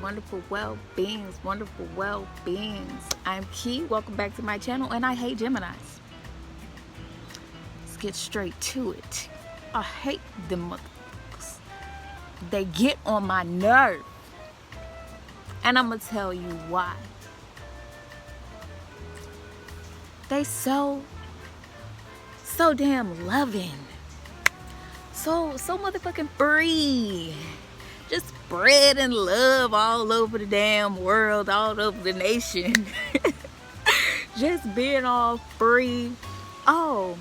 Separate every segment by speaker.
Speaker 1: wonderful well-beings, I'm Key. Welcome back to my channel, and I hate Geminis. Let's get straight to it. I hate them motherfuckers. They get on my nerve. And I'm gonna tell you why. They so damn loving. So motherfucking free. Just spreading love all over the damn world, all over the nation. Just being all free. Oh,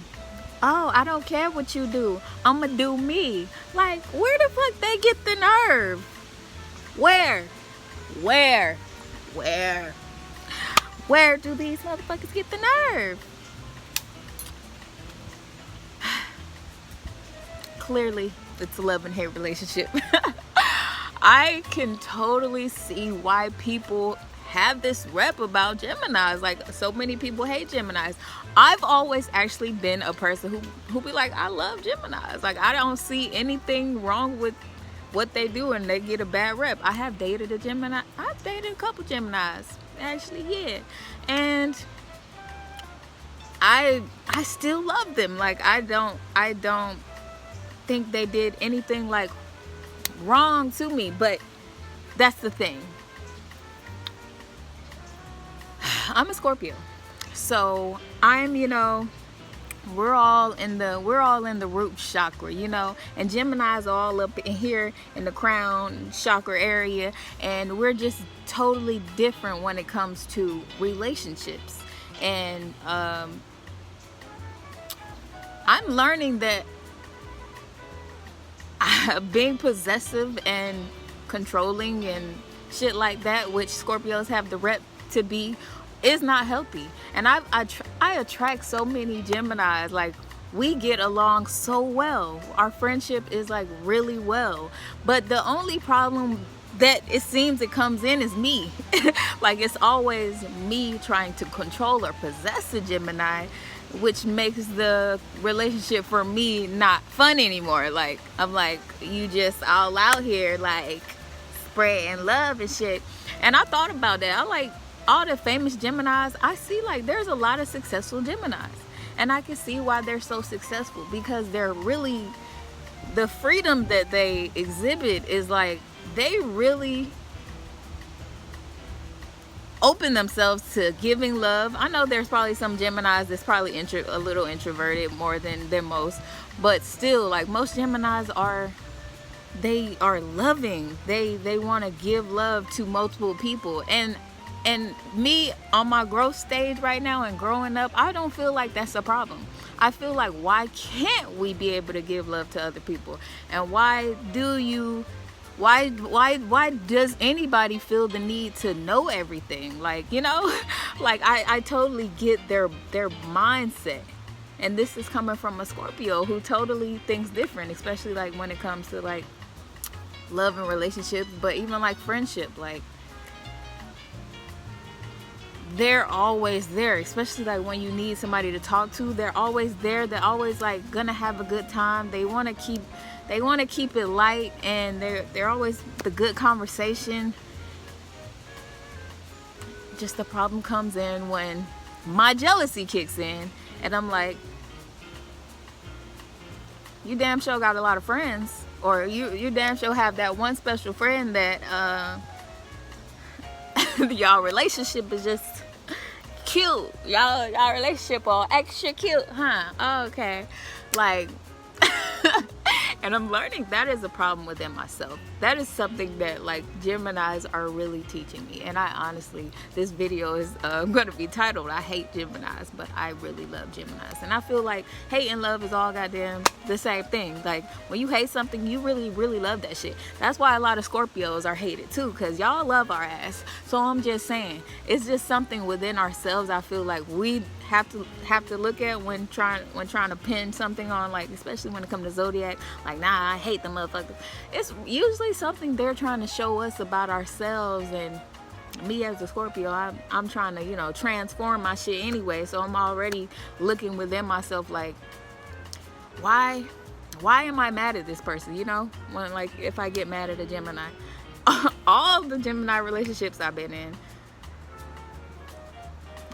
Speaker 1: I don't care what you do. I'ma do me. Like, where the fuck they get the nerve? Where do these motherfuckers get the nerve? Clearly, it's a love and hate relationship. I can totally see why people have this rep about Geminis. Like, so many people hate Geminis. I've always actually been a person who be like, I love Geminis. Like, I don't see anything wrong with what they do, and they get a bad rep. I have dated a Gemini. I've dated a couple Geminis, actually, yeah. And I still love them. Like, I don't think they did anything like wrong to me. But that's the thing. I'm a Scorpio, so I'm, we're all in the root chakra, and Gemini's all up in here in the crown chakra area, and we're just totally different when it comes to relationships. And I'm learning that being possessive and controlling and shit like that, which Scorpios have the rep to be, is not healthy. And I attract so many Geminis. Like, we get along so well. Our friendship is like really well. But the only problem that it seems it comes in is me. Like, it's always me trying to control or possess a Gemini, which makes the relationship for me not fun anymore. Like, I'm like, you just all out here like spreading love and shit. And I thought about that. I like all the famous Geminis. I see like there's a lot of successful Geminis, and I can see why they're so successful, because they're really, the freedom that they exhibit is like, they really open themselves to giving love. I know there's probably some Geminis that's probably a little introverted more than most, but still, like, most Geminis are loving. They want to give love to multiple people. And me, on my growth stage right now and growing up, I don't feel like that's a problem. I feel like, why can't we be able to give love to other people? And why does anybody feel the need to know everything? Like, like, I totally get their mindset. And this is coming from a Scorpio who totally thinks different, especially like when it comes to like love and relationships, but even like friendship. Like, they're always there, especially like when you need somebody to talk to. They're always there. They're always like gonna have a good time. They want to keep it light, and they're always the good conversation. Just the problem comes in when my jealousy kicks in, and I'm like, you damn sure got a lot of friends, or you damn sure have that one special friend that y'all relationship is just cute. Y'all relationship all extra cute, huh? Oh, okay. Like, and I'm learning that is a problem within myself. That is something that like Geminis are really teaching me. And I honestly, this video is going to be titled, I hate Geminis, but I really love Geminis. And I feel like hate and love is all goddamn the same thing. Like, when you hate something, you really, really love that shit. That's why a lot of Scorpios are hated too, because y'all love our ass. So I'm just saying, it's just something within ourselves I feel like we have to look at when trying to pin something on, like, especially when it comes to zodiac. Like, nah, I hate the motherfucker. It's usually something they're trying to show us about ourselves. And me as a Scorpio, I'm trying to transform my shit anyway. So I'm already looking within myself like, why am I mad at this person? When, like, if I get mad at a Gemini, all the Gemini relationships I've been in,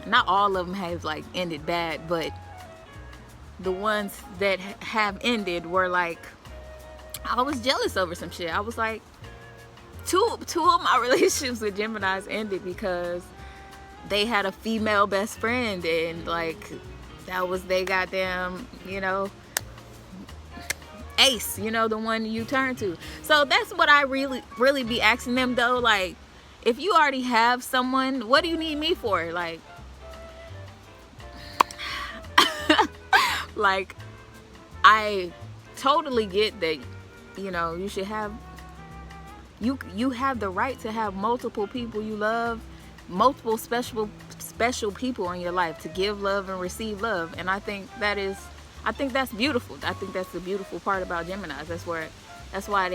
Speaker 1: not all of them have like ended bad, but the ones that have ended were like, I was jealous over some shit. I was like, two of my relationships with Geminis ended because they had a female best friend, and like that was they goddamn, you know, ace, you know, the one you turn to. So that's what I really be asking them though, like, if you already have someone, what do you need me for? Like like, I totally get that, you know, you should have, you have the right to have multiple people you love, multiple special people in your life to give love and receive love. And I think that's beautiful. I think that's the beautiful part about Geminis. That's why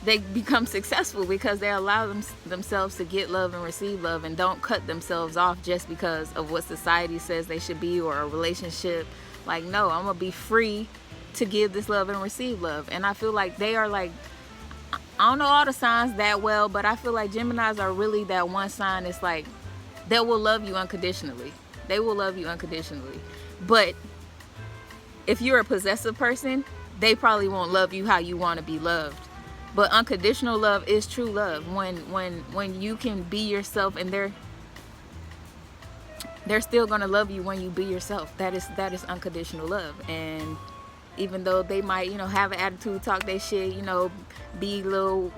Speaker 1: they become successful, because they allow themselves to get love and receive love, and don't cut themselves off just because of what society says they should be, or a relationship. Like, no, I'm gonna be free to give this love and receive love. And I feel like they are like, I don't know all the signs that well, but I feel like Geminis are really that one sign. It's like, they will love you unconditionally. They will love you unconditionally. But if you're a possessive person, they probably won't love you how you want to be loved. But unconditional love is true love. When you can be yourself, and they're still gonna love you when you be yourself. That is unconditional love. And even though they might, you know, have an attitude, talk their shit, you know, be little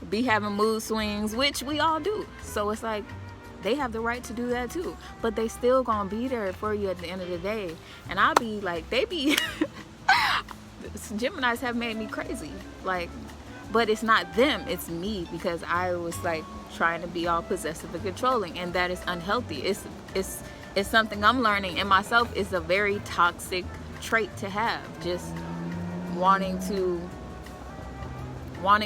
Speaker 1: be having mood swings, which we all do. So it's like, they have the right to do that too. But they still gonna be there for you at the end of the day. And I'll be like, they be Geminis have made me crazy. Like, but it's not them, it's me, because I was like trying to be all possessive and controlling, and that is unhealthy. It's something I'm learning in myself. It's a very toxic trait to have, just wanting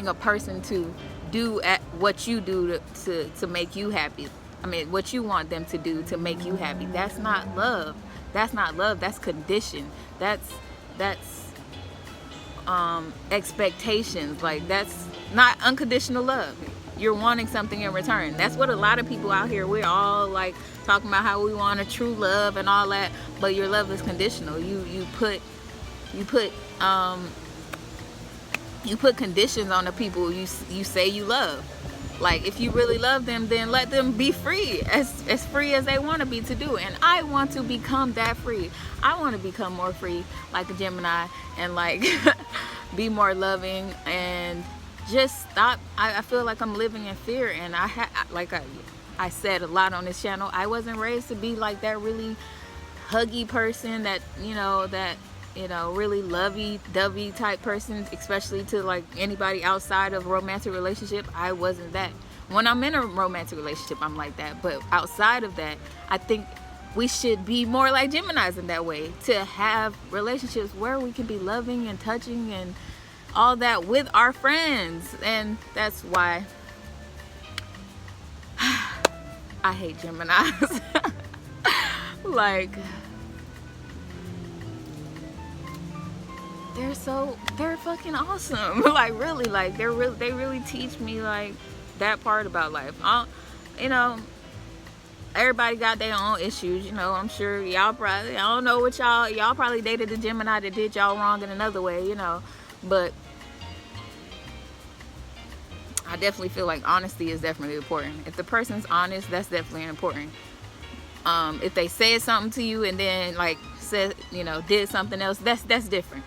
Speaker 1: a person to do at what you do to make you happy. I mean, what you want them to do to make you happy. That's not love. That's not love. That's condition. That's expectations. Like, that's not unconditional love. You're wanting something in return. That's what a lot of people out here, we're all like talking about how we want a true love and all that, but your love is conditional. You put conditions on the people you say you love. Like, if you really love them, then let them be free, as free as they want to be to do. And I want to become that free. I want to become more free like a Gemini, and like be more loving, and just stop. I feel like I'm living in fear, and I said a lot on this channel, I wasn't raised to be like that really huggy person, that really lovey-dovey type person, especially to like anybody outside of a romantic relationship. I wasn't that. When I'm in a romantic relationship, I'm like that. But outside of that, I think we should be more like Geminis in that way, to have relationships where we can be loving and touching and all that with our friends. And that's why I hate Geminis. Like, they're fucking awesome. Like, really, like they really teach me like that part about life. Everybody got their own issues, I'm sure y'all probably, I don't know what y'all probably dated a Gemini that did y'all wrong in another way, but I definitely feel like honesty is definitely important. If the person's honest, that's definitely important. If they said something to you and then like said, did something else, that's different.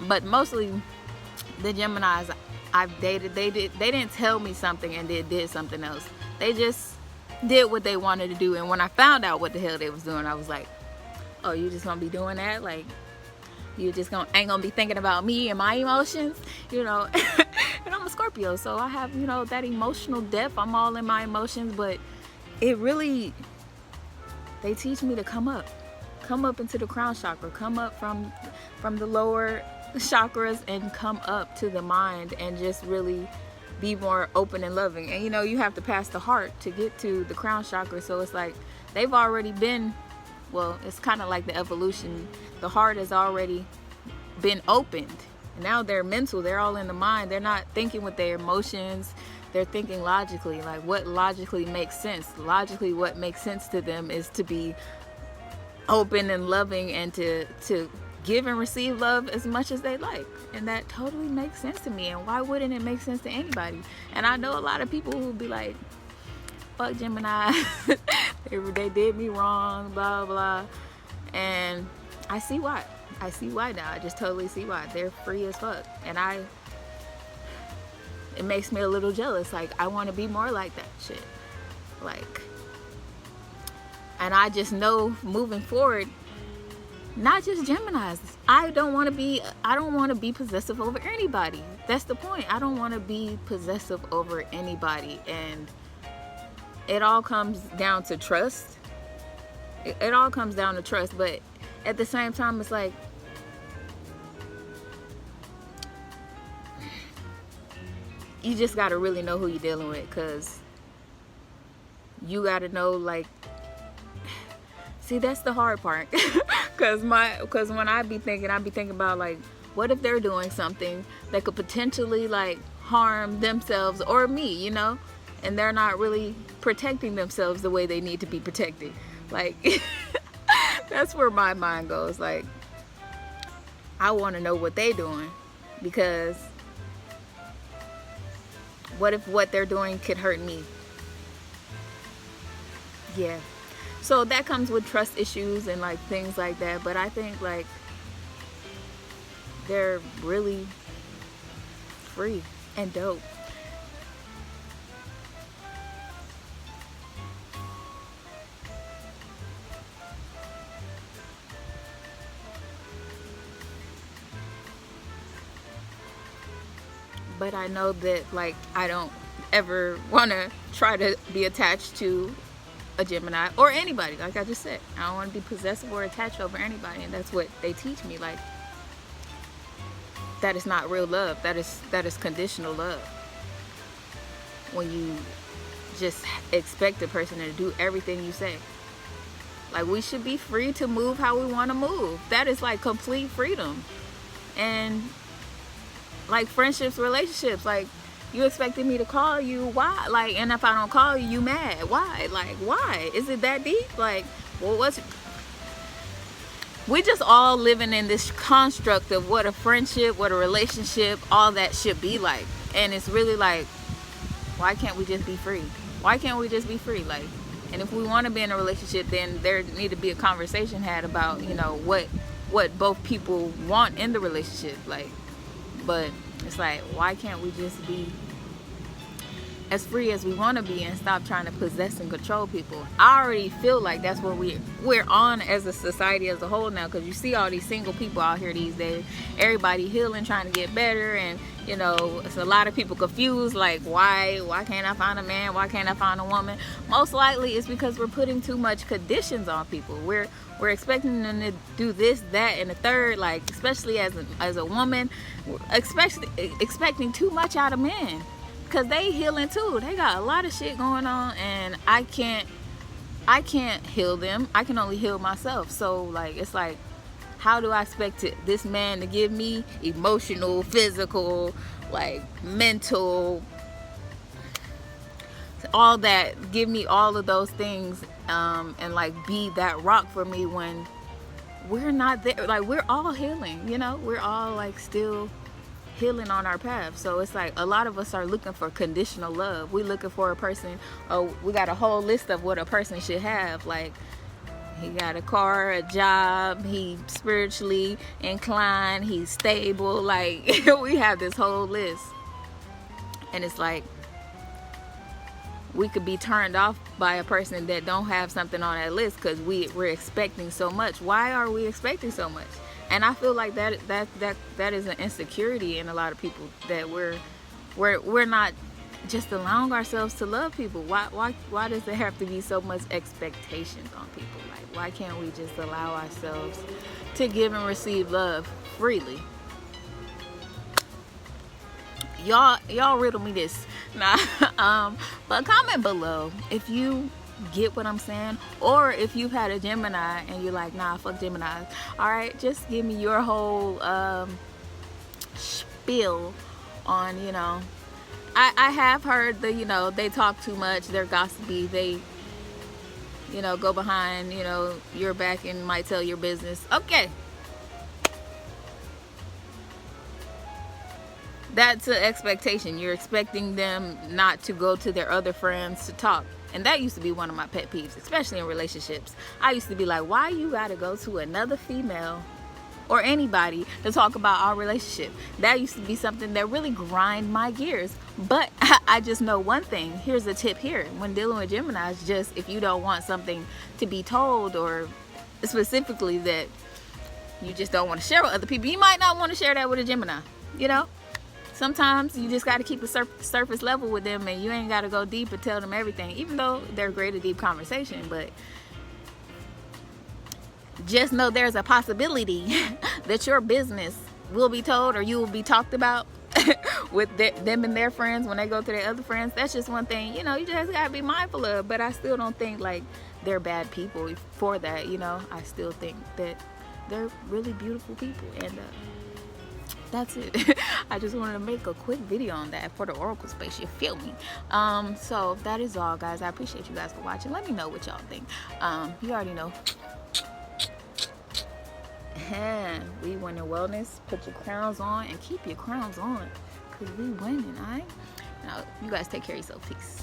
Speaker 1: But mostly the Geminis I've dated, they didn't tell me something and then did something else. They just did what they wanted to do. And when I found out what the hell they was doing, I was like, oh, you just gonna be doing that? Like, you just ain't gonna be thinking about me and my emotions, And I'm a Scorpio, so I have, that emotional depth. I'm all in my emotions, but it really, they teach me to come up into the crown chakra, come up from the lower chakras and come up to the mind and just really be more open and loving. And you have to pass the heart to get to the crown chakra, so it's like they've already been, well, it's kind of like the evolution. The heart has already been opened Now they're mental, they're all in the mind. They're not thinking with their emotions, they're thinking logically, like what logically makes sense. Logically, what makes sense to them is to be open and loving and to give and receive love as much as they like. And that totally makes sense to me. And why wouldn't it make sense to anybody? And I know a lot of people who be like, fuck Gemini, they did me wrong, blah blah. And I see why. I see why now. I just totally see why. They're free as fuck. And it makes me a little jealous. Like, I want to be more like that shit. Like, and I just know moving forward, not just Geminis, I don't want to be possessive over anybody. That's the point. I don't want to be possessive over anybody. And it all comes down to trust. It all comes down to trust. But at the same time, it's like, you just got to really know who you're dealing with, because you got to know, like, see, that's the hard part. Because when I be thinking about, like, what if they're doing something that could potentially, like, harm themselves or me, you know, and they're not really protecting themselves the way they need to be protected. Like, that's where my mind goes. Like, I want to know what they're doing, because what if what they're doing could hurt me? Yeah. So that comes with trust issues and, like, things like that. But I think, like, they're really free and dope. But I know that, like, I don't ever want to try to be attached to a Gemini or anybody. Like I just said, I don't want to be possessive or attached over anybody. And that's what they teach me. Like, that is not real love. That is conditional love. When you just expect a person to do everything you say. Like, we should be free to move how we want to move. That is, like, complete freedom. And, like, friendships, relationships, like, you expected me to call you, why? Like, and if I don't call you, you mad. Why? Like, why? Is it that deep? Like, well, we just all living in this construct of what a friendship, what a relationship, all that should be like. And it's really like, why can't we just be free? Why can't we just be free? Like, and if we want to be in a relationship, then there need to be a conversation had about, you know, what both people want in the relationship. Like, but it's like, why can't we just be as free as we want to be and stop trying to possess and control people? I already feel like that's what we're on as a society as a whole now, because you see all these single people out here these days, everybody healing, trying to get better, and, you know, it's a lot of people confused, like, why can't I find a man, why can't I find a woman? Most likely it's because we're putting too much conditions on people. We're expecting them to do this, that, and the third, like, especially as a woman, especially expecting too much out of men. Because they healing too. They got a lot of shit going on, and I can't heal them. I can only heal myself. So, like, it's like, how do I expect this man to give me emotional, physical, like, mental, all that, give me all of those things, and, like, be that rock for me when we're not there? Like, we're all healing, you know? We're all, like, still healing on our path. So it's like, a lot of us are looking for conditional love. We looking for a person, we got a whole list of what a person should have. Like, he got a car, a job, he spiritually inclined, he's stable. Like, we have this whole list. And it's like, we could be turned off by a person that don't have something on that list because we're expecting so much. Why are we expecting so much? And I feel like that is an insecurity in a lot of people, that we're not just allowing ourselves to love people. Why does there have to be so much expectations on people? Like, why can't we just allow ourselves to give and receive love freely? Y'all riddle me this. Nah. But comment below if you get what I'm saying, or if you've had a Gemini and you're like, nah, fuck Gemini. All right, just give me your whole spiel on, you know, I have heard the, you know, they talk too much, they're gossipy, they, you know, go behind, you know, your back and might tell your business. Okay. That's an expectation. You're expecting them not to go to their other friends to talk. And that used to be one of my pet peeves, especially in relationships. I used to be like, why you gotta go to another female or anybody to talk about our relationship? That used to be something that really grind my gears. But I just know one thing. Here's a tip here. When dealing with Geminis, just if you don't want something to be told, or specifically that you just don't want to share with other people, you might not want to share that with a Gemini, you know? Sometimes you just got to keep a surface level with them, and you ain't got to go deep and tell them everything, even though they're great at deep conversation. But just know there's a possibility that your business will be told, or you will be talked about with them and their friends when they go to their other friends. That's just one thing, you know, you just got to be mindful of. But I still don't think like they're bad people for that, you know. I still think that they're really beautiful people, and that's it. I just wanted to make a quick video on that for the Oracle space, you feel me? So that is all, guys. I appreciate you guys for watching. Let me know what y'all think. You already know. We win in wellness. Put your crowns on and keep your crowns on, because we winning, all right? Now, you guys take care of yourself. Peace.